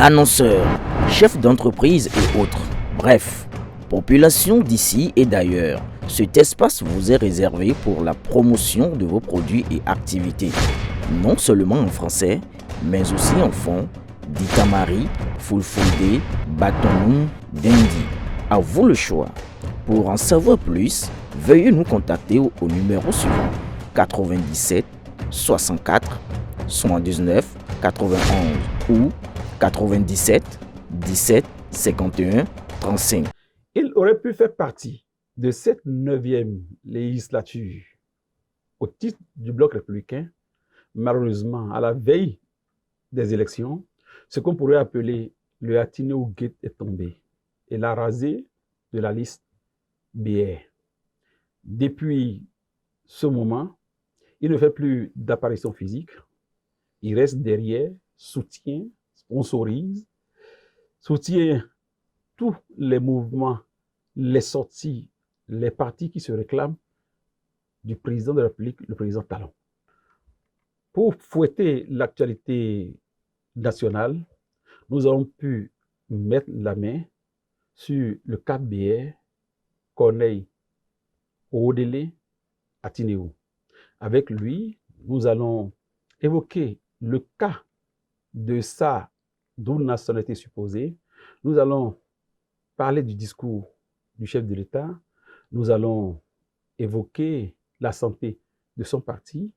annonceurs, chefs d'entreprise et autres. Bref, population d'ici et d'ailleurs, cet espace vous est réservé pour la promotion de vos produits et activités. Non seulement en français, mais aussi en fond, Ditamari, Fulfulde, Batonou, Dendi. À vous le choix. Pour en savoir plus, veuillez nous contacter au numéro suivant 97 64 79 91 ou 97 17 51 35. Il aurait pu faire partie de cette 9e législature au titre du bloc républicain. Malheureusement, à la veille des élections, ce qu'on pourrait appeler le Atineo Gate est tombé et l'a rasé de la liste BR. Depuis ce moment, il ne fait plus d'apparition physique. Il reste derrière, soutient, sponsorise, soutient tous les mouvements, les sorties, les partis qui se réclament du président de la République, le président Talon. Pour fouetter l'actualité nationale, nous avons pu mettre la main sur le cas BR, Corneille, Odele, Atineo. Avec lui, nous allons évoquer le cas de sa double nationalité supposée. Nous allons parler du discours du chef de l'État. Nous allons évoquer la santé de son parti.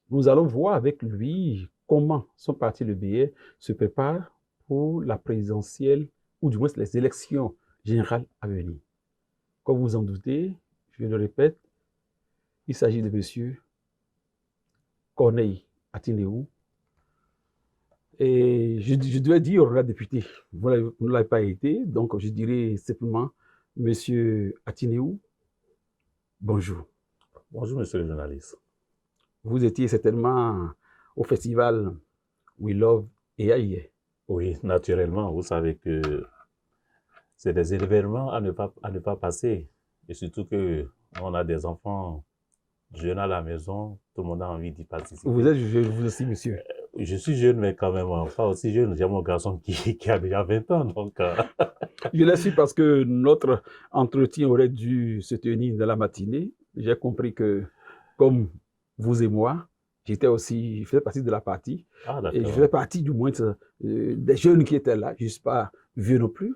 Nous allons voir avec lui comment son parti, le BR, se prépare pour la présidentielle, ou du moins les élections générales à venir. Comme vous en doutez, je le répète, il s'agit de M. Corneille Atineo. Et je dois dire la députée, vous ne l'avez pas été, donc je dirais simplement M. Atineo, bonjour. Bonjour, monsieur le journaliste. Vous étiez certainement au festival We Love AI hier. Oui, naturellement, vous savez que c'est des événements à ne pas passer. Et surtout qu'on a des enfants jeunes à la maison, tout le monde a envie d'y participer. Vous êtes jeune, vous aussi, monsieur? Je suis jeune, mais quand même pas aussi jeune. J'ai mon garçon qui a déjà 20 ans. Donc, Je l'ai su parce que notre entretien aurait dû se tenir dans la matinée. J'ai compris que, comme vous et moi, je faisais partie de la partie. Et je faisais partie du moins des jeunes qui étaient là. Je ne suis pas vieux non plus.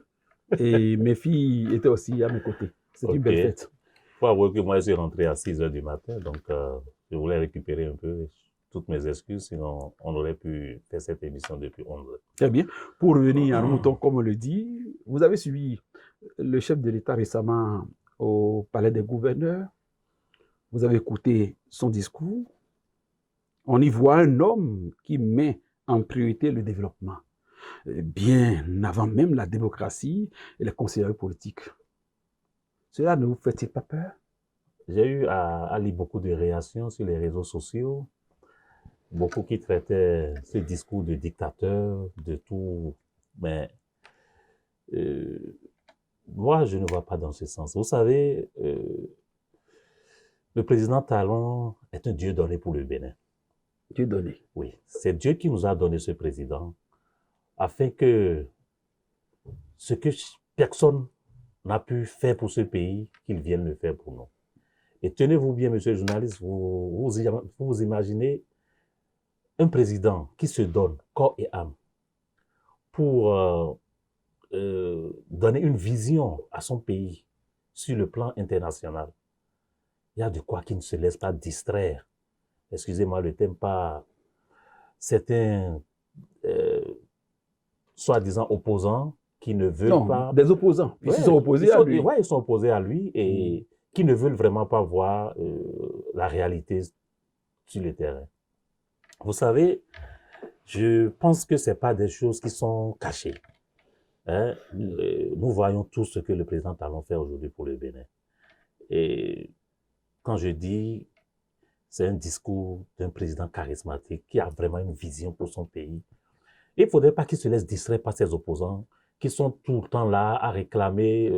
Et mes filles étaient aussi à mes côtés. C'est une belle fête. Il faut avouer que moi, je suis rentré à 6 h du matin. Donc, je voulais récupérer un peu toutes mes excuses. Sinon, on aurait pu faire cette émission depuis 11 h. Très bien. Pour revenir à nos moutons, comme on le dit, vous avez suivi le chef de l'État récemment au Palais des Gouverneurs. Vous avez écouté son discours. On y voit un homme qui met en priorité le développement, bien avant même la démocratie et les conseillers politiques. Cela ne vous fait-il pas peur? J'ai eu à lire beaucoup de réactions sur les réseaux sociaux, beaucoup qui traitaient ce discours de dictateur, de tout, mais moi, je ne vois pas dans ce sens. Vous savez, le président Talon est un Dieu donné pour le Bénin. Dieu donné. Oui, c'est Dieu qui nous a donné ce président, afin que ce que personne n'a pu faire pour ce pays, qu'il vienne le faire pour nous. Et tenez-vous bien, monsieur le journaliste, vous imaginez un président qui se donne corps et âme pour donner une vision à son pays sur le plan international. Il y a de quoi qui ne se laisse pas distraire. Excusez-moi le thème, par certains soi-disant opposants qui ne veulent pas... des opposants. Ils sont opposés à lui. Oui, ils sont opposés à lui et qui ne veulent vraiment pas voir la réalité sur le terrain. Vous savez, je pense que ce n'est pas des choses qui sont cachées. Hein? Nous voyons tout ce que le président Talon fait aujourd'hui pour le Bénin. Et quand je dis, c'est un discours d'un président charismatique qui a vraiment une vision pour son pays. Il ne faudrait pas qu'il se laisse distraire par ses opposants qui sont tout le temps là à réclamer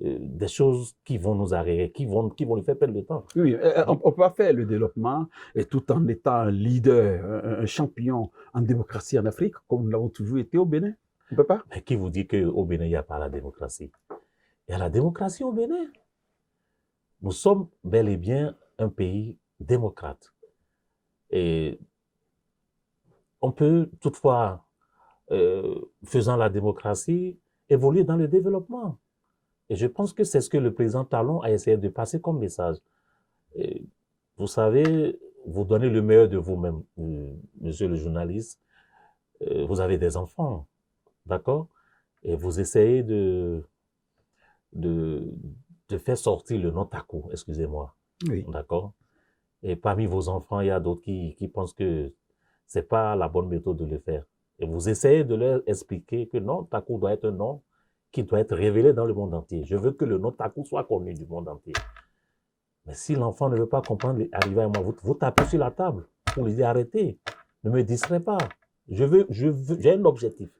des choses qui vont nous arrêter, qui vont lui faire perdre le temps. Oui, on ne peut pas faire le développement et tout en étant un leader, un champion en démocratie en Afrique, comme nous l'avons toujours été au Bénin. On ne peut pas. Mais qui vous dit qu'au Bénin, il n'y a pas la démocratie? Il y a la démocratie au Bénin. Nous sommes bel et bien un pays démocrate. Et on peut toutefois, faisant la démocratie, évoluer dans le développement. Et je pense que c'est ce que le président Talon a essayé de passer comme message. Et vous savez, vous donnez le meilleur de vous-même, monsieur le journaliste. Vous avez des enfants, d'accord? Et vous essayez de faire sortir le nom Taku, excusez-moi. Oui. D'accord? Et parmi vos enfants, il y a d'autres qui pensent que c'est pas la bonne méthode de le faire. Et vous essayez de leur expliquer que non, Taku doit être un nom qui doit être révélé dans le monde entier. Je veux que le nom Taku soit connu du monde entier. Mais si l'enfant ne veut pas comprendre, arrivez à moi, vous tapez sur la table pour lui dire arrêtez, ne me distrait pas. J'ai un objectif.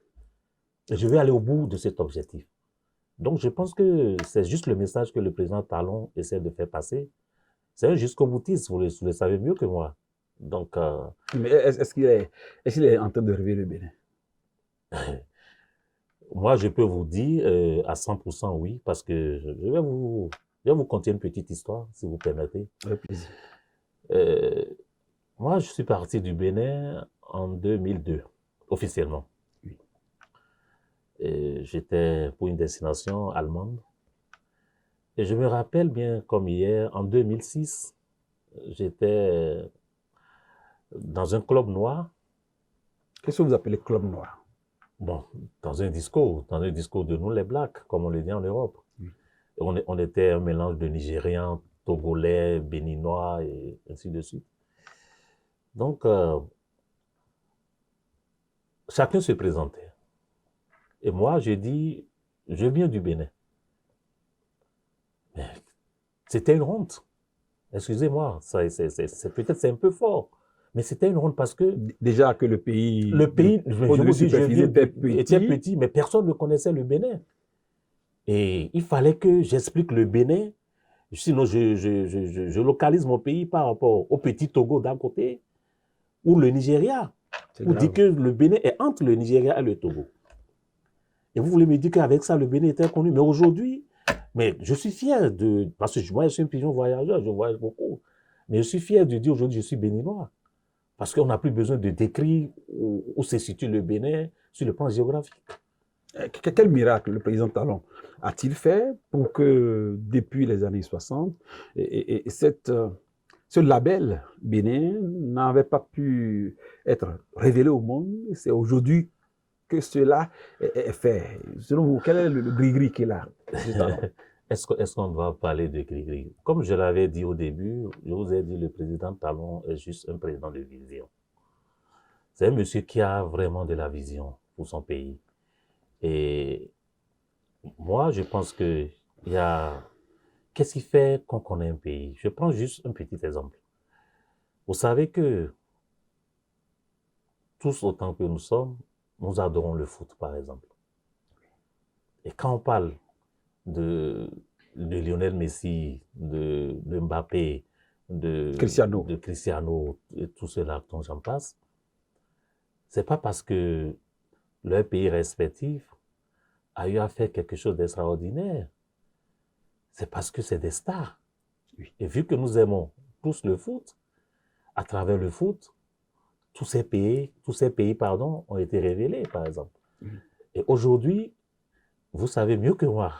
Et je vais aller au bout de cet objectif. Donc, je pense que c'est juste le message que le président Talon essaie de faire passer. C'est un jusqu'au boutiste, vous le savez mieux que moi. Donc, mais est-ce qu'il est en train de réveiller le Bénin? Moi, je peux vous dire à 100% oui, parce que je vais vous conter une petite histoire, si vous permettez. Avec plaisir. Moi, je suis parti du Bénin en 2002, officiellement. Oui. J'étais pour une destination allemande. Et je me rappelle bien comme hier, en 2006, j'étais dans un club noir. Qu'est-ce que vous appelez club noir? Bon, dans un disco de nous les Blacks, comme on le dit en Europe. Oui. On était un mélange de Nigérians, Togolais, Béninois et ainsi de suite. Donc, chacun se présentait. Et moi, j'ai dit, je viens du Bénin. Mais c'était une honte. Excusez-moi, peut-être c'est un peu fort. Mais c'était une honte parce que... Déjà que le pays... je vous dis, était petit, mais personne ne connaissait le Bénin. Et il fallait que j'explique le Bénin. Sinon, je localise mon pays par rapport au petit Togo d'un côté, ou le Nigeria. Vous dites que le Bénin est entre le Nigeria et le Togo. Et vous voulez me dire qu'avec ça, le Bénin était connu. Mais aujourd'hui, je suis fier de... Parce que moi, je suis un pigeon voyageur, je voyage beaucoup. Mais je suis fier de dire aujourd'hui, je suis béninois. Parce qu'on n'a plus besoin de décrire où se situe le Bénin sur le plan géographique. Quel miracle le président Talon a-t-il fait pour que, depuis les années 60, ce label Bénin n'avait pas pu être révélé au monde? C'est aujourd'hui que cela est fait. Selon vous, quel est le gris-gris qu'il a? Est-ce qu'on doit parler de gris-gris? Comme je l'avais dit au début, je vous ai dit, le président Talon est juste un président de vision. C'est un monsieur qui a vraiment de la vision pour son pays. Et moi, je pense que qu'est-ce qui fait qu'on connaît un pays? Je prends juste un petit exemple. Vous savez que tous autant que nous sommes, nous adorons le foot, par exemple. Et quand on parle de Lionel Messi, de Mbappé, de Cristiano et tout cela dont j'en passe, c'est pas parce que leur pays respectif a eu à faire quelque chose d'extraordinaire. C'est parce que c'est des stars. Oui. Et vu que nous aimons tous le foot, à travers le foot, tous ces pays, ont été révélés, par exemple. Oui. Et aujourd'hui, vous savez mieux que moi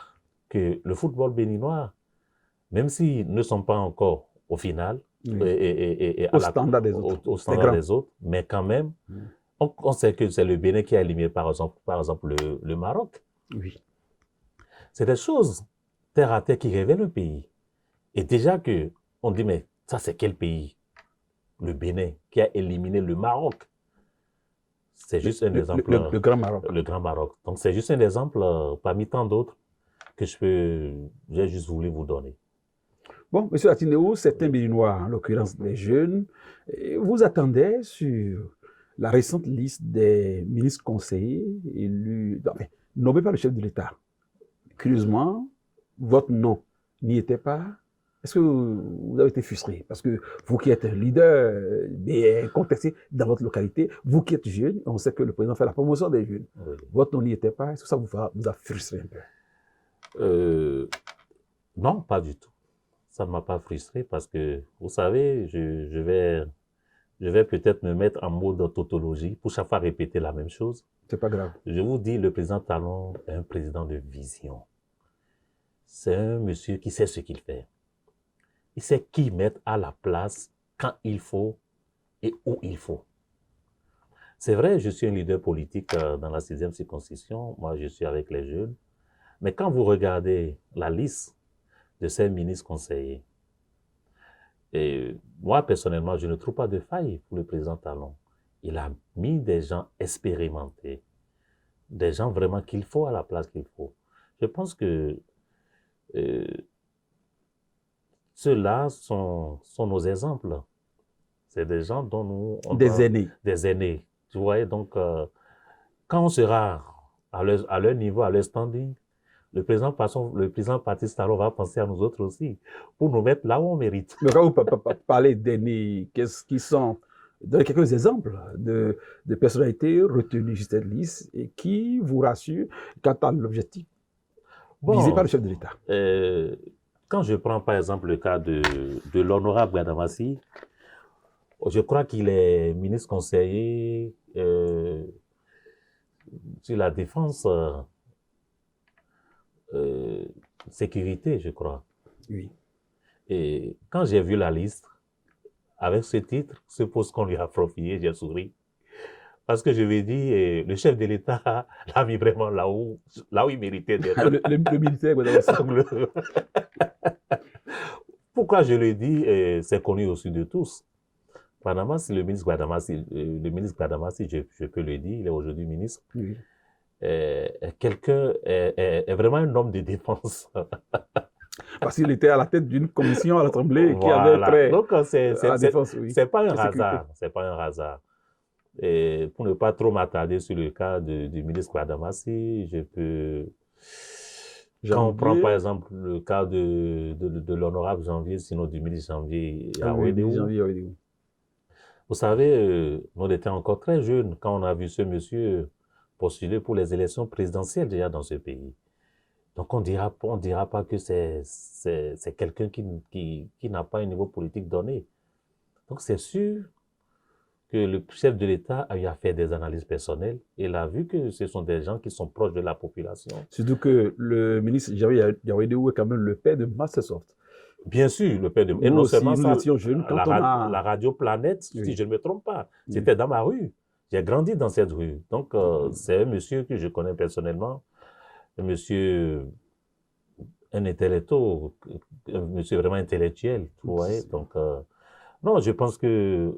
que le football béninois, même s'ils ne sont pas encore au final, oui. Au standard des autres, mais quand même, on sait que c'est le Bénin qui a éliminé, par exemple le Maroc. Oui. C'est des choses terre à terre qui révèlent un pays. Et déjà on dit, mais ça c'est quel pays? Le Bénin qui a éliminé le Maroc. C'est juste un exemple. Le Grand Maroc. Le Grand Maroc. Donc c'est juste un exemple parmi tant d'autres que j'ai juste voulu vous donner. Bon, M. Atineo, certains Béninois, en l'occurrence des jeunes, vous attendez sur la récente liste des ministres conseillers élus, nommés par le chef de l'État. Curieusement, votre nom n'y était pas, est-ce que vous avez été frustré? Parce que vous qui êtes un leader, bien contesté dans votre localité, vous qui êtes jeune, on sait que le président fait la promotion des jeunes. Oui. Votre nom n'y était pas, est-ce que ça vous a frustré un peu? Non, pas du tout. Ça ne m'a pas frustré parce que, vous savez, je vais peut-être me mettre en mode tautologie pour chaque fois répéter la même chose. C'est pas grave. Je vous dis, le président Talon est un président de vision. C'est un monsieur qui sait ce qu'il fait. Il sait qui mettre à la place quand il faut et où il faut. C'est vrai, je suis un leader politique dans la 6e circonscription. Moi, je suis avec les jeunes. Mais quand vous regardez la liste de ces ministres conseillers, et moi, personnellement, je ne trouve pas de faille pour le président Talon. Il a mis des gens expérimentés, des gens vraiment qu'il faut à la place qu'il faut. Je pense que ceux-là sont nos exemples. C'est des gens dont nous... Des aînés. Des aînés. Tu vois, donc, quand on sera à leur niveau, à leur standing, le président Patrice Talon va penser à nous autres aussi, pour nous mettre là où on mérite. Mais quand vous parlez d'aînés, qu'est-ce qui sont... Donnez quelques exemples de personnalités retenues sur cette liste et qui vous rassurent quant à l'objectif visé par le chef de l'État. Quand je prends par exemple le cas de l'honorable Gbadamassi, je crois qu'il est ministre conseiller sur la défense, sécurité, je crois. Oui. Et quand j'ai vu la liste, avec ce titre, ce poste qu'on lui a profilé, j'ai souri. Parce que je lui ai dit, le chef de l'État l'a mis vraiment là où il méritait d'être. le militaire, Pourquoi je le dis, c'est connu aussi de tous. Le ministre Gbadamassi, je peux le dire, il est aujourd'hui ministre. Oui. Quelqu'un est vraiment un homme de défense. Parce qu'il était à la tête d'une commission à l'Assemblée qui Voilà. avait trait Donc, à la défense. Oui. C'est pas un hasard. C'est pas un hasard. Et pour ne pas trop m'attarder sur le cas du ministre Gbadamassi, je peux... Quand on prend par exemple le cas de l'honorable Janvier, sinon du ministre Janvier Awedewou. Vous savez, on était encore très jeunes quand on a vu ce monsieur postuler pour les élections présidentielles déjà dans ce pays. Donc on dira pas que c'est quelqu'un qui n'a pas un niveau politique donné. Donc c'est sûr que le chef de l'État a eu à faire des analyses personnelles et il a vu que ce sont des gens qui sont proches de la population. Surtout que le ministre Janvier Awedewou est quand même le père de Mastersoft. Bien sûr, le père de... Et non seulement ça, jeunes, quand la radio Planète, oui. Si je ne me trompe pas, c'était dans ma rue. J'ai grandi dans cette rue. Donc, c'est un monsieur que je connais personnellement, un monsieur vraiment intellectuel, tu vois. Donc, non, je pense que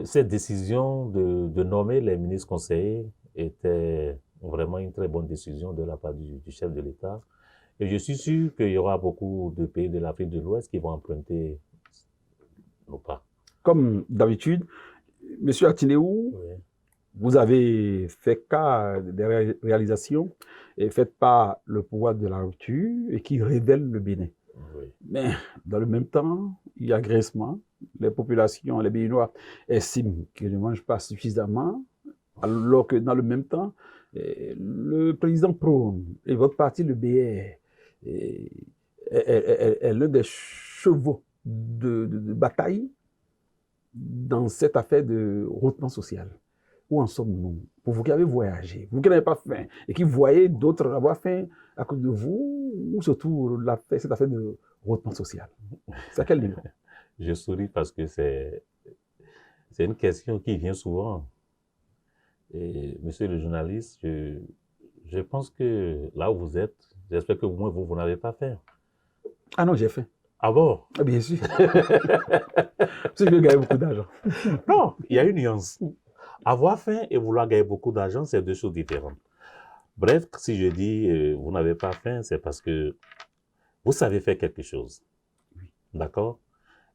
cette décision de nommer les ministres conseillers était vraiment une très bonne décision de la part du chef de l'État. Et je suis sûr qu'il y aura beaucoup de pays de l'Afrique de l'Ouest qui vont emprunter nos pas. Comme d'habitude, M. Atineou, oui. Vous avez fait cas des réalisations et faites pas le pouvoir de la rupture et qui révèle le Bénin. Oui. Mais dans le même temps, il y a graissement. Les populations, les Béninois estiment qu'ils ne mangent pas suffisamment, alors que dans le même temps, le président prône et votre parti, le BR, est l'un des chevaux de bataille dans cette affaire de retournement social. Où en sommes-nous? Pour vous qui avez voyagé, vous qui n'avez pas faim, et qui voyez d'autres avoir faim à cause de vous, ou surtout cette affaire de retournement social? C'est à quel niveau? Je souris parce que c'est une question qui vient souvent. Et monsieur le journaliste, je pense que là où vous êtes, j'espère que au moins vous n'avez pas faim. Ah non, j'ai faim. Ah bon? Ah bien sûr. Parce que je veux gagner beaucoup d'argent. Non, il y a une nuance. Avoir faim et vouloir gagner beaucoup d'argent, c'est deux choses différentes. Bref, si je dis vous n'avez pas faim, c'est parce que vous savez faire quelque chose. D'accord?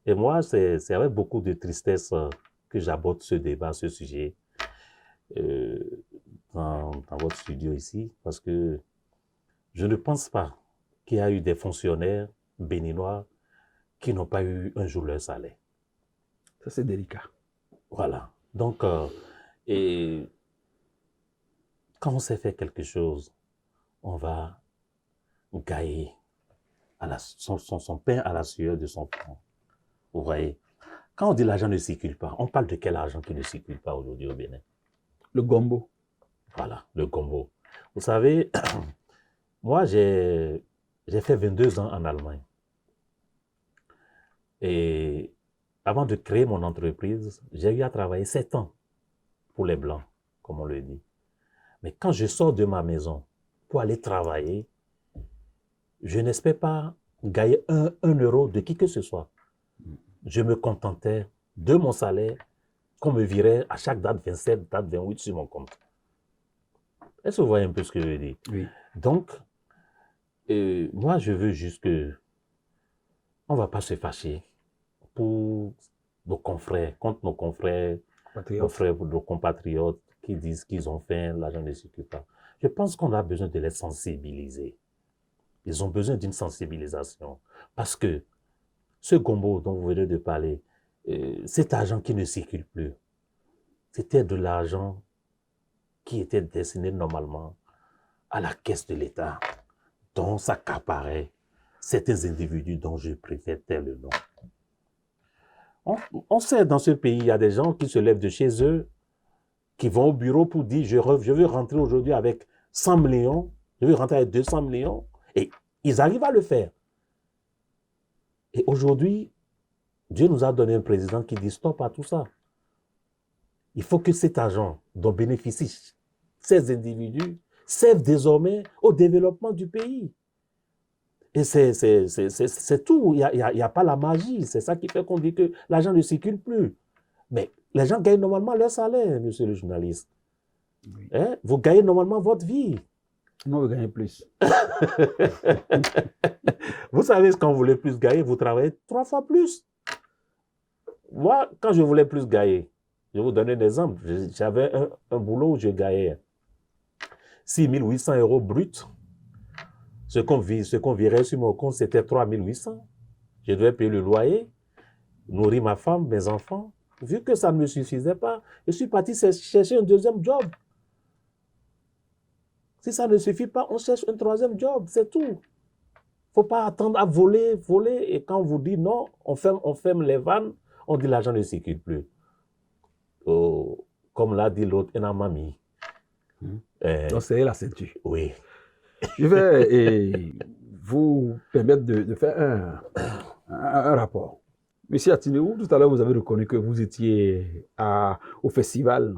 Et moi, c'est avec beaucoup de tristesse que j'aborde ce débat, ce sujet, dans votre studio ici, parce que je ne pense pas qu'il y a eu des fonctionnaires béninois qui n'ont pas eu un jour leur salaire. Ça, c'est délicat. Voilà. Donc, et quand on sait faire quelque chose, on va gagner son pain à la sueur de son front. Vous voyez? Quand on dit l'argent ne circule pas, on parle de quel argent qui ne circule pas aujourd'hui au Bénin? Le gombo. Voilà, le gombo. Vous savez, moi, j'ai fait 22 ans en Allemagne. Et avant de créer mon entreprise, j'ai eu à travailler 7 ans pour les Blancs, comme on le dit. Mais quand je sors de ma maison pour aller travailler, je n'espère pas gagner un euro de qui que ce soit. Je me contentais de mon salaire qu'on me virait à chaque date 27, date 28 sur mon compte. Est-ce que vous voyez un peu ce que je veux dire? Oui. Donc, moi, je veux juste que on ne va pas se fâcher pour nos confrères, contre nos confrères, nos compatriotes qui disent qu'ils ont faim, l'argent ne circule pas. Je pense qu'on a besoin de les sensibiliser. Ils ont besoin d'une sensibilisation. Parce que ce gombo dont vous venez de parler, cet argent qui ne circule plus, c'était de l'argent qui était destiné normalement à la caisse de l'État, dont s'accaparaient certains individus dont je préfère taire le nom. On sait dans ce pays, il y a des gens qui se lèvent de chez eux, qui vont au bureau pour dire je veux rentrer aujourd'hui avec 100 millions, je veux rentrer avec 200 millions, et ils arrivent à le faire. Et aujourd'hui, Dieu nous a donné un président qui dit stop à tout ça. Il faut que cet argent dont bénéficient ces individus serve désormais au développement du pays. Et c'est tout. Il n'y a pas la magie. C'est ça qui fait qu'on dit que l'argent ne circule plus. Mais les gens gagnent normalement leur salaire, monsieur le journaliste. Oui. Hein? Vous gagnez normalement votre vie. Non, vous gagnez plus. Vous savez, quand vous voulez plus gagner, vous travaillez 3 fois plus. Moi, quand je voulais plus gagner, je vais vous donner un exemple. J'avais un boulot où je gagnais 6 800 € bruts. Ce qu'on virait sur mon compte, c'était 3 800. Je devais payer le loyer, nourrir ma femme, mes enfants. Vu que ça ne me suffisait pas, je suis parti chercher un deuxième job. Si ça ne suffit pas, on cherche un troisième job, c'est tout. Il ne faut pas attendre à voler. Et quand on vous dit non, on ferme les vannes, on dit l'argent ne circule plus. Oh, comme l'a dit l'autre, un mamie. Donc, c'est la ceinture. Oui. Je vais vous permettre de faire un rapport. Monsieur Atiméou, tout à l'heure, vous avez reconnu que vous étiez au festival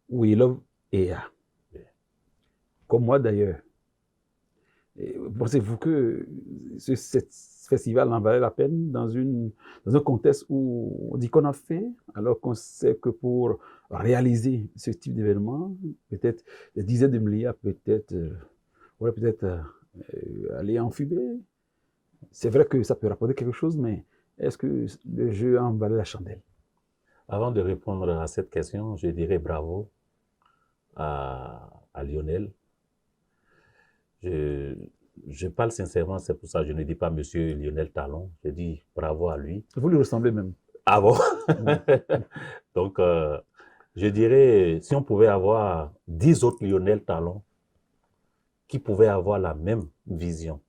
We Love EA. Comme moi d'ailleurs. Pensez-vous que ce festival en valait la peine dans un contexte où on dit qu'on a faim, alors qu'on sait que pour réaliser ce type d'événement, peut-être des dizaines de milliards, peut-être aller en fumée. C'est vrai que ça peut rapporter quelque chose, mais est-ce que le jeu en valait la chandelle? Avant de répondre à cette question, je dirais bravo à Lionel. Je parle sincèrement, c'est pour ça que je ne dis pas Monsieur Lionel Talon, je dis bravo à lui. Vous lui ressemblez même. Ah bon? Donc, je dirais, si on pouvait avoir 10 autres Lionel Talon qui pouvaient avoir la même vision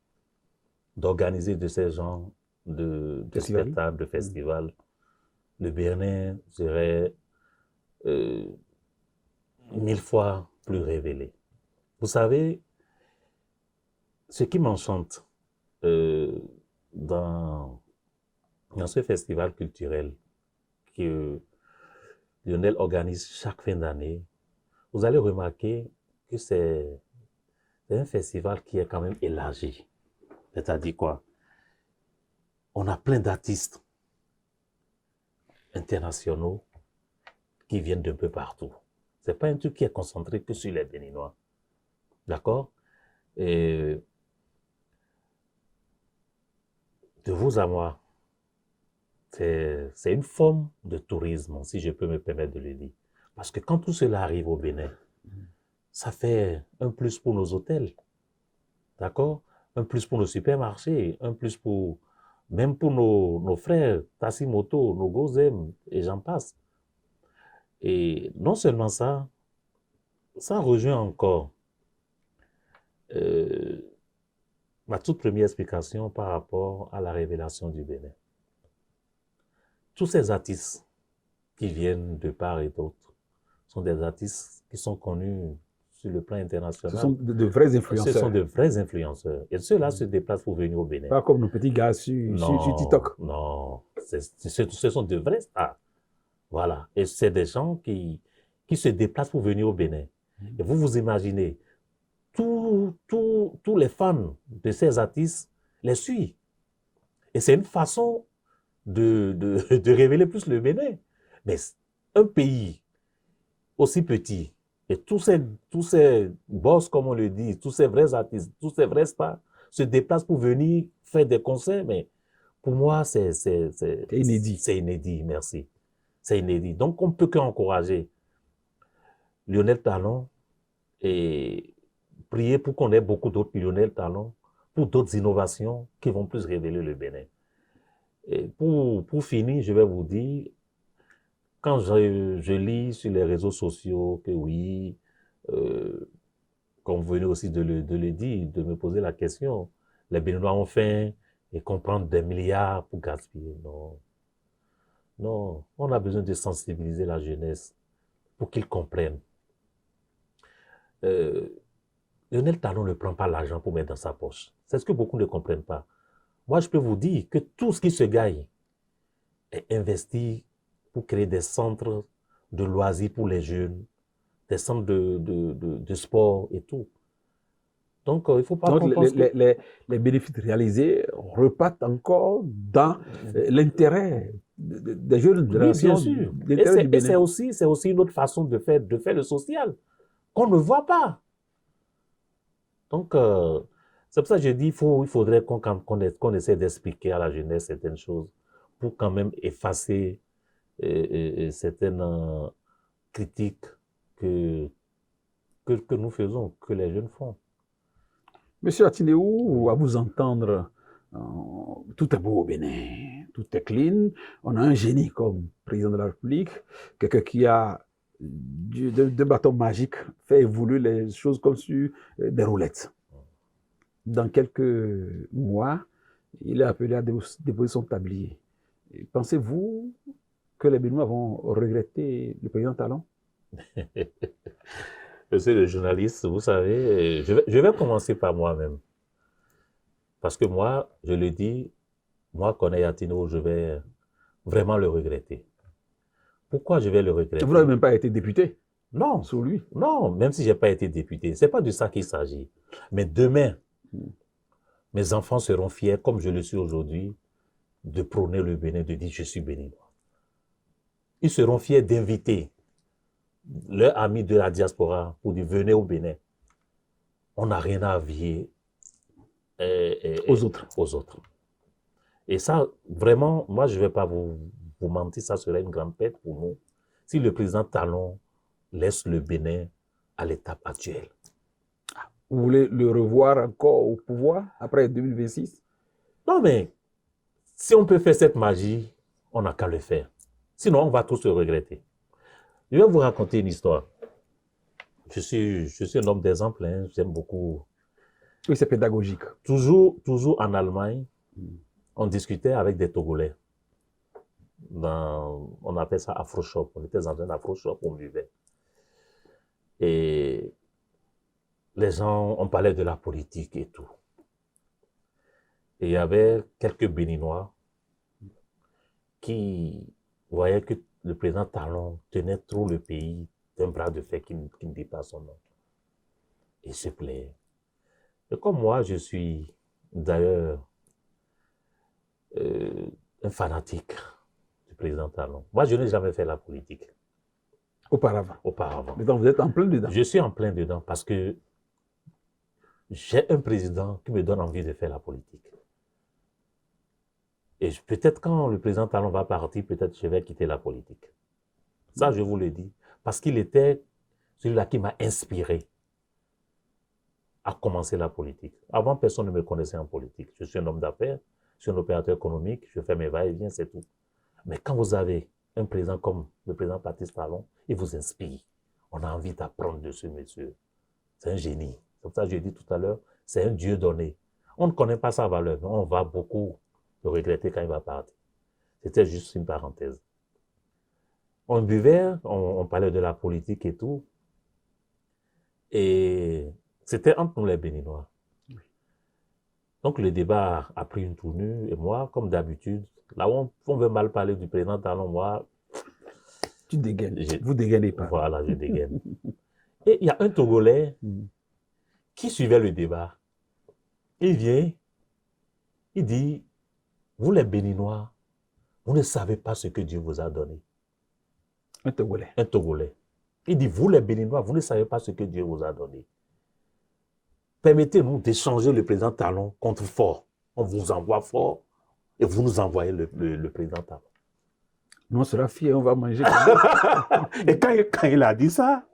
d'organiser de ces genres de spectacles, de festivals, le Bénin serait 1000 fois plus révélé. Vous savez, ce qui m'enchante dans ce festival culturel que Lionel organise chaque fin d'année, vous allez remarquer que c'est un festival qui est quand même élargi. C'est-à-dire quoi? On a plein d'artistes internationaux qui viennent d'un peu partout. Ce n'est pas un truc qui est concentré que sur les Béninois. D'accord? Et de vous à moi, c'est une forme de tourisme, si je peux me permettre de le dire. Parce que quand tout cela arrive au Bénin, ça fait un plus pour nos hôtels. d'accord? Un plus pour nos supermarchés, un plus pour, même pour nos frères, Tassimoto, nos Gozem, et j'en passe. Et non seulement ça rejoint encore euh, ma toute première explication par rapport à la révélation du Bénin. Tous ces artistes qui viennent de part et d'autre sont des artistes qui sont connus sur le plan international. Ce sont de vrais influenceurs. Ce sont de vrais influenceurs. Et ceux-là se déplacent pour venir au Bénin. Pas comme nos petits gars sur TikTok. Non, ce sont de vrais stars. Voilà. Et c'est des gens qui se déplacent pour venir au Bénin. Et vous imaginez, tous les fans de ces artistes les suivent. Et c'est une façon de révéler plus le Bénin. Mais un pays aussi petit, et tous ces boss, comme on le dit, tous ces vrais artistes, tous ces vrais stars, se déplacent pour venir faire des concerts, mais pour moi, c'est inédit. C'est inédit, merci. C'est inédit. Donc, on ne peut qu'encourager Lionel Talon et prier pour qu'on ait beaucoup d'autres Lionel Talon, pour d'autres innovations qui vont plus révéler le Bénin. Et pour finir, je vais vous dire, quand je lis sur les réseaux sociaux que oui, comme vous venez aussi de le dire, de me poser la question, les Béninois ont faim et qu'on prend des milliards pour gaspiller. Non. Non, on a besoin de sensibiliser la jeunesse pour qu'ils comprennent. Lionel Talon ne prend pas l'argent pour mettre dans sa poche. C'est ce que beaucoup ne comprennent pas. Moi, je peux vous dire que tout ce qui se gagne est investi pour créer des centres de loisirs pour les jeunes, des centres de sport et tout. Donc, il ne faut pas qu'on pense les bénéfices réalisés repartent encore dans l'intérêt des jeunes générations. Oui, bien sûr. Et c'est aussi une autre façon de faire le social qu'on ne voit pas. Donc, c'est pour ça que je dis qu'il faudrait qu'on essaie d'expliquer à la jeunesse certaines choses pour quand même effacer certaines critiques que nous faisons, que les jeunes font. Monsieur Atinéou, à vous entendre, tout est beau au Bénin, tout est clean. On a un génie comme président de la République, quelqu'un qui a de bâton magique fait évoluer les choses comme sur des roulettes. Dans quelques mois, il est appelé à déposer son tablier. Pensez-vous que les Béninois vont regretter le président Talon? Monsieur le journaliste, vous savez, je vais commencer par moi-même. Parce que moi, je le dis, moi, Corneille Atino, je vais vraiment le regretter. Pourquoi je vais le regretter? Vous n'avez même pas été député? Non. Sur lui? Non, même si je n'ai pas été député. Ce n'est pas de ça qu'il s'agit. Mais demain, mes enfants seront fiers, comme je le suis aujourd'hui, de prôner le Bénin, de dire « je suis béninois ». Ils seront fiers d'inviter leurs amis de la diaspora pour dire « venez au Bénin ». On n'a rien à envier aux autres. Et ça, vraiment, moi, je ne vais pas vous mentir, ça serait une grande perte pour nous si le président Talon laisse le Bénin à l'étape actuelle. Vous voulez le revoir encore au pouvoir après 2026? Non, mais si on peut faire cette magie, on n'a qu'à le faire. Sinon, on va tous se regretter. Je vais vous raconter une histoire. Je suis un homme d'exemple, hein, j'aime beaucoup. Oui, c'est pédagogique. Toujours en Allemagne, on discutait avec des Togolais. On appelle ça Afro-Shop. On était dans un Afro-Shop, on buvait. Et les gens, on parlait de la politique et tout. Et il y avait quelques Béninois qui voyaient que le président Talon tenait trop le pays d'un bras de fer qui ne dit pas son nom. Et se plaît. Et comme moi, je suis d'ailleurs un fanatique du président Talon. Moi, je n'ai jamais fait la politique. Auparavant. Mais donc, vous êtes en plein dedans. Je suis en plein dedans parce que j'ai un président qui me donne envie de faire la politique. Et peut-être quand le président Talon va partir, peut-être je vais quitter la politique. Ça, je vous le dis. Parce qu'il était celui-là qui m'a inspiré à commencer la politique. Avant, personne ne me connaissait en politique. Je suis un homme d'affaires, je suis un opérateur économique, je fais mes va-et-vient, c'est tout. Mais quand vous avez un président comme le président Patrice Talon, il vous inspire. On a envie d'apprendre de ce monsieur. C'est un génie. Comme ça, je l'ai dit tout à l'heure, c'est un Dieu donné. On ne connaît pas sa valeur, mais on va beaucoup le regretter quand il va partir. C'était juste une parenthèse. On buvait, on parlait de la politique et tout. Et c'était entre nous les Béninois. Donc le débat a pris une tournure et moi, comme d'habitude, là où on veut mal parler du président Talon, moi... Tu dégaines, vous dégainez pas. Voilà, je dégaine. Et il y a un Togolais qui suivait le débat. Il vient, il dit, vous les Béninois, vous ne savez pas ce que Dieu vous a donné. Un Togolais. Un Togolais. Il dit, vous les Béninois, vous ne savez pas ce que Dieu vous a donné. Permettez-nous d'échanger le président Talon contre Fort. On vous envoie Fort et vous nous envoyez le président Talon. Nous, on sera fiers, on va manger. Et quand il a dit ça,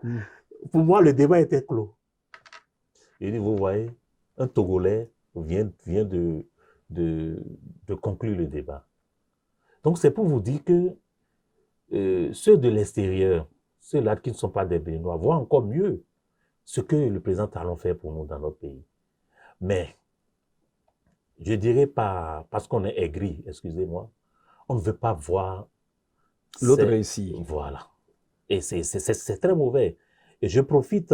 pour moi, le débat était clos. Il dit, vous voyez, un Togolais vient de conclure le débat. Donc, c'est pour vous dire que ceux de l'extérieur, ceux-là qui ne sont pas des Béninois, voient encore mieux ce que le président Talon fait pour nous dans notre pays. Mais, je dirais pas, parce qu'on est aigri, excusez-moi, on ne veut pas voir l'autre réussir. Voilà. Et c'est très mauvais. Et je profite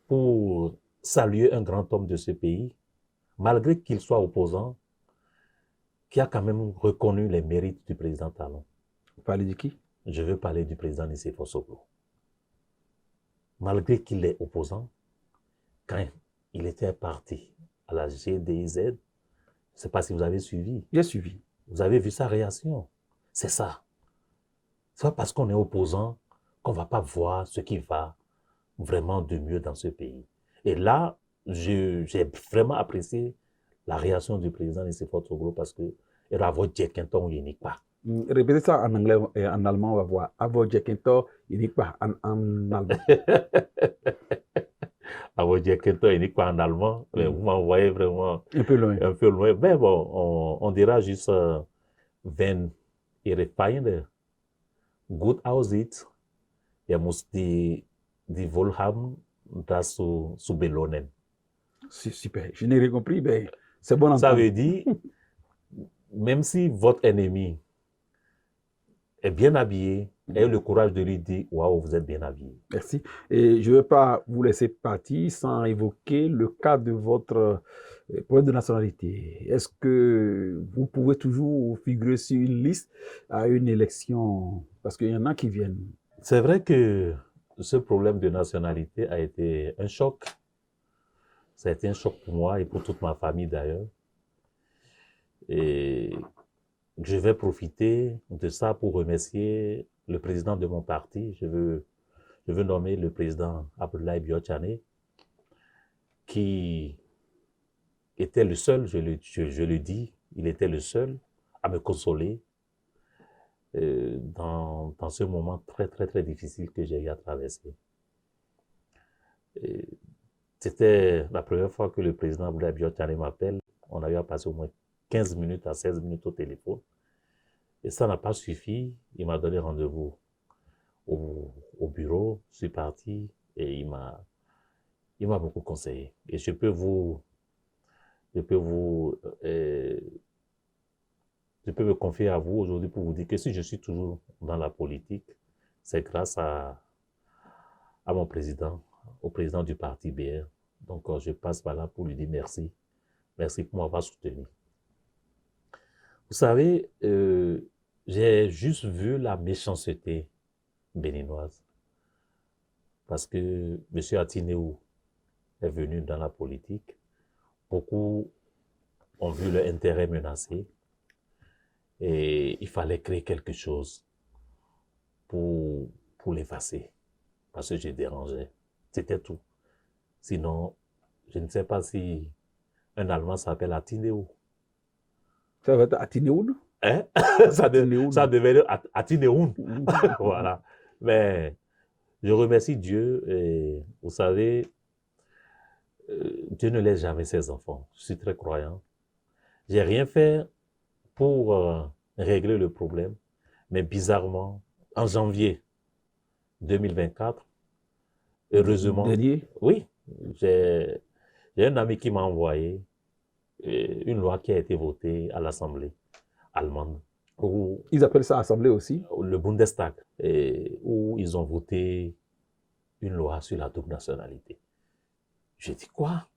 pour saluer un grand homme de ce pays, malgré qu'il soit opposant, qui a quand même reconnu les mérites du président Talon. Vous parlez de qui? Je veux parler du président Nicéphore Soglo. Malgré qu'il est opposant, quand il était parti à la GDZ, je ne sais pas si vous avez suivi. J'ai suivi. Vous avez vu sa réaction. C'est ça. C'est pas parce qu'on est opposant qu'on ne va pas voir ce qui va vraiment de mieux dans ce pays. Et là, j'ai vraiment apprécié la réaction du président Nicéphore Soglo parce que il a voix Djekinton unique pas. Répétez ça en anglais et en allemand, on va voir. Avo Djekinton unique pas en allemand. Avo Djekinton unique pas en allemand, mais vous m'envoyez vraiment un peu loin. Un peu loin. Mais bon, on dira juste wenn ihre Feinde gut aussieht, muss die Wohlhaben das zu belohnen. C'est super. Je n'ai rien compris, mais c'est bon. Ça veut dire, même si votre ennemi est bien habillé, ayez le courage de lui dire, waouh, vous êtes bien habillé. Merci. Et je ne vais pas vous laisser partir sans évoquer le cas de votre problème de nationalité. Est-ce que vous pouvez toujours figurer sur une liste à une élection? Parce qu'il y en a qui viennent. C'est vrai que ce problème de nationalité a été un choc. Ça a été un choc pour moi et pour toute ma famille d'ailleurs. Et je vais profiter de ça pour remercier le président de mon parti. Je veux nommer le président Abdoulaye Biotchane, qui était le seul, je le dis, il était le seul à me consoler dans ce moment très, très, très difficile que j'ai eu à traverser. C'était la première fois que le président Abdoulaye Biotchane m'appelle. On a eu à passer au moins 15 minutes à 16 minutes au téléphone. Et ça n'a pas suffi. Il m'a donné rendez-vous au bureau. Je suis parti et il m'a beaucoup conseillé. Et je peux me confier à vous aujourd'hui pour vous dire que si je suis toujours dans la politique, c'est grâce à mon président, au président du parti BR. Donc, je passe par là pour lui dire merci. Merci pour m'avoir soutenu. Vous savez, j'ai juste vu la méchanceté béninoise. Parce que M. Atinéou est venu dans la politique. Beaucoup ont vu leur intérêt menacé. Et il fallait créer quelque chose pour l'effacer. Parce que je dérangeais. C'était tout. Sinon, je ne sais pas si un Allemand s'appelle Atinéou. Ça va être Atinéoun? Hein? Ça devait être Atinéoun. Dieu ne laisse jamais ses enfants. Je suis très croyant. J'ai rien fait pour régler le problème, mais bizarrement, en janvier 2024, heureusement, Dernier, oui, j'ai un ami qui m'a envoyé une loi qui a été votée à l'Assemblée allemande, où ils appellent ça assemblée aussi. le Bundestag, où ils ont voté une loi sur la double nationalité. J'ai dit quoi?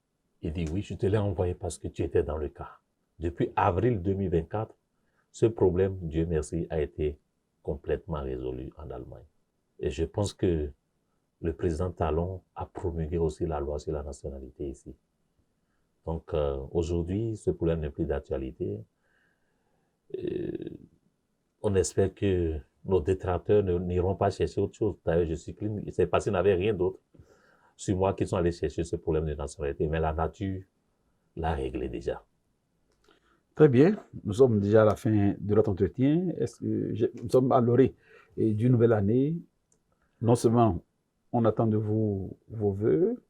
Il dit oui, je te l'ai envoyé parce que tu étais dans le cas. Depuis avril 2024, ce problème, Dieu merci, a été complètement résolu en Allemagne. Et je pense que le président Talon a promulgué aussi la loi sur la nationalité ici. Donc aujourd'hui, ce problème n'est plus d'actualité. On espère que nos détracteurs n'iront pas chercher autre chose. D'ailleurs, je suis clean. C'est parce qu'ils n'avaient rien d'autre sur moi qu'ils sont allés chercher ce problème de nationalité. Mais la nature l'a réglé déjà. Très bien, nous sommes déjà à la fin de notre entretien. Nous sommes à l'orée d'une nouvelle année. Non seulement on attend de vous vos voeux,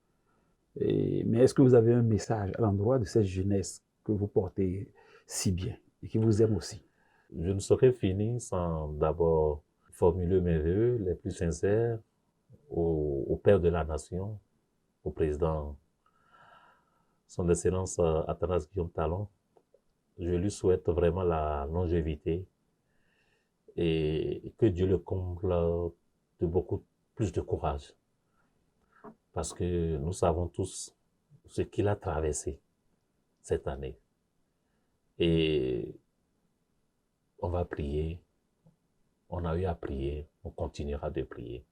mais est-ce que vous avez un message à l'endroit de cette jeunesse que vous portez si bien et qui vous aime aussi? Je ne saurais finir sans d'abord formuler mes vœux les plus sincères au Père de la Nation, au président, son Excellence Athanase Guillaume Talon. Je lui souhaite vraiment la longévité et que Dieu le comble de beaucoup plus de courage. Parce que nous savons tous ce qu'il a traversé cette année. Et on va prier, on a eu à prier, on continuera de prier.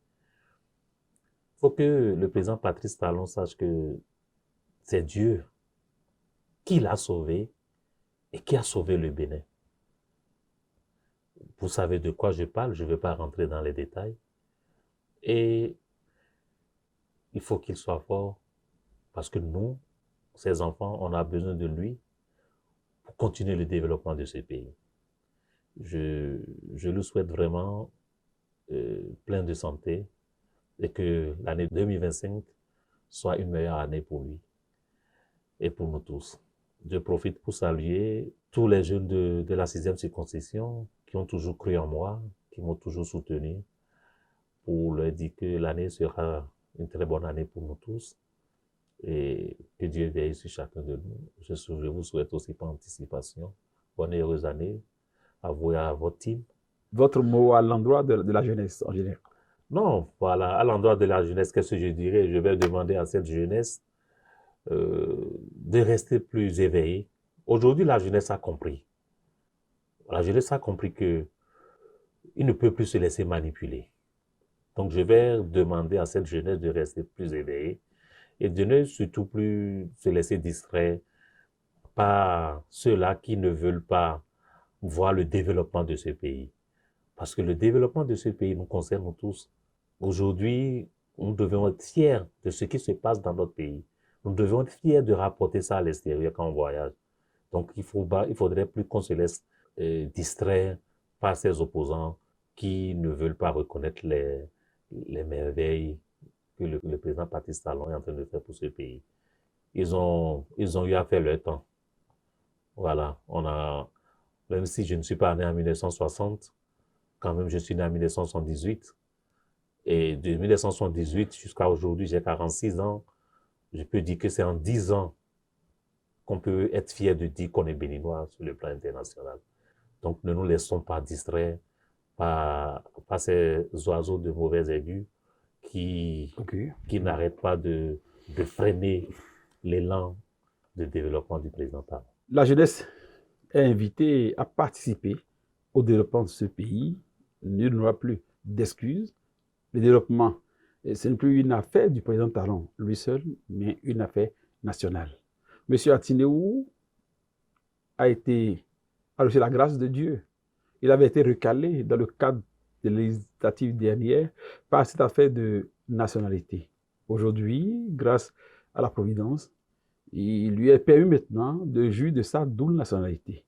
Il faut que le président Patrice Talon sache que c'est Dieu qui l'a sauvé et qui a sauvé le Bénin. Vous savez de quoi je parle, je ne vais pas rentrer dans les détails. Et il faut qu'il soit fort parce que nous, ses enfants, on a besoin de lui pour continuer le développement de ce pays. Je lui souhaite vraiment plein de santé et que l'année 2025 soit une meilleure année pour lui et pour nous tous. Je profite pour saluer tous les jeunes de la 6e circonscription qui ont toujours cru en moi, qui m'ont toujours soutenu, pour leur dire que l'année sera une très bonne année pour nous tous et que Dieu veille sur chacun de nous. Je vous souhaite aussi par anticipation bonne et heureuse année à vous et à votre team. Votre mot à l'endroit de la jeunesse en général? Non, voilà, à l'endroit de la jeunesse, qu'est-ce que je dirais? Je vais demander à cette jeunesse de rester plus éveillée. Aujourd'hui, la jeunesse a compris. La jeunesse a compris que il ne peut plus se laisser manipuler. Donc, je vais demander à cette jeunesse de rester plus éveillée et de ne surtout plus se laisser distraire par ceux-là qui ne veulent pas voir le développement de ce pays. Parce que le développement de ce pays nous concerne tous. Aujourd'hui, nous devons être fiers de ce qui se passe dans notre pays. Nous devons être fiers de rapporter ça à l'extérieur quand on voyage. Donc, il faudrait plus qu'on se laisse distraire par ces opposants qui ne veulent pas reconnaître les merveilles que le président Patrice Talon est en train de faire pour ce pays. Ils ont eu à faire leur temps. Voilà, même si je ne suis pas né en 1960, quand même je suis né en 1978. Et de 1978 jusqu'à aujourd'hui, j'ai 46 ans. Je peux dire que c'est en 10 ans qu'on peut être fier de dire qu'on est béninois sur le plan international. Donc ne nous laissons pas distraire par ces oiseaux de mauvais aigus qui n'arrêtent pas de freiner l'élan de développement du président Talon. La jeunesse est invitée à participer au développement de ce pays. Il n'y aura plus d'excuses. Le développement, ce n'est plus une affaire du président Talon, lui seul, mais une affaire nationale. Monsieur Atineou a reçu la grâce de Dieu. Il avait été recalé dans le cadre des législatives dernières par cette affaire de nationalité. Aujourd'hui, grâce à la Providence, il lui est permis maintenant de jouir de sa double nationalité.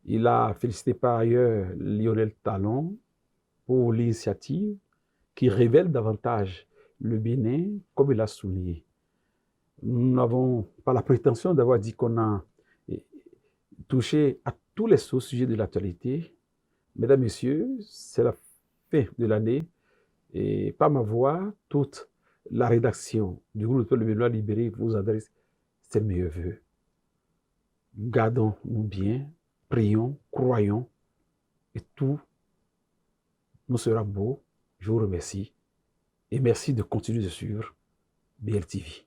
Il a félicité par ailleurs Lionel Talon pour l'initiative qui révèle davantage le Bénin, comme il l'a souligné. Nous n'avons pas la prétention d'avoir dit qu'on a touché à tous les sujets de l'actualité. Mesdames, Messieurs, c'est la fin de l'année et par ma voix, toute la rédaction du groupe Le Mémoire Libéré vous adresse ses meilleurs voeux. Gardons-nous bien, prions, croyons et tout nous sera beau. Je vous remercie et merci de continuer de suivre BLTV.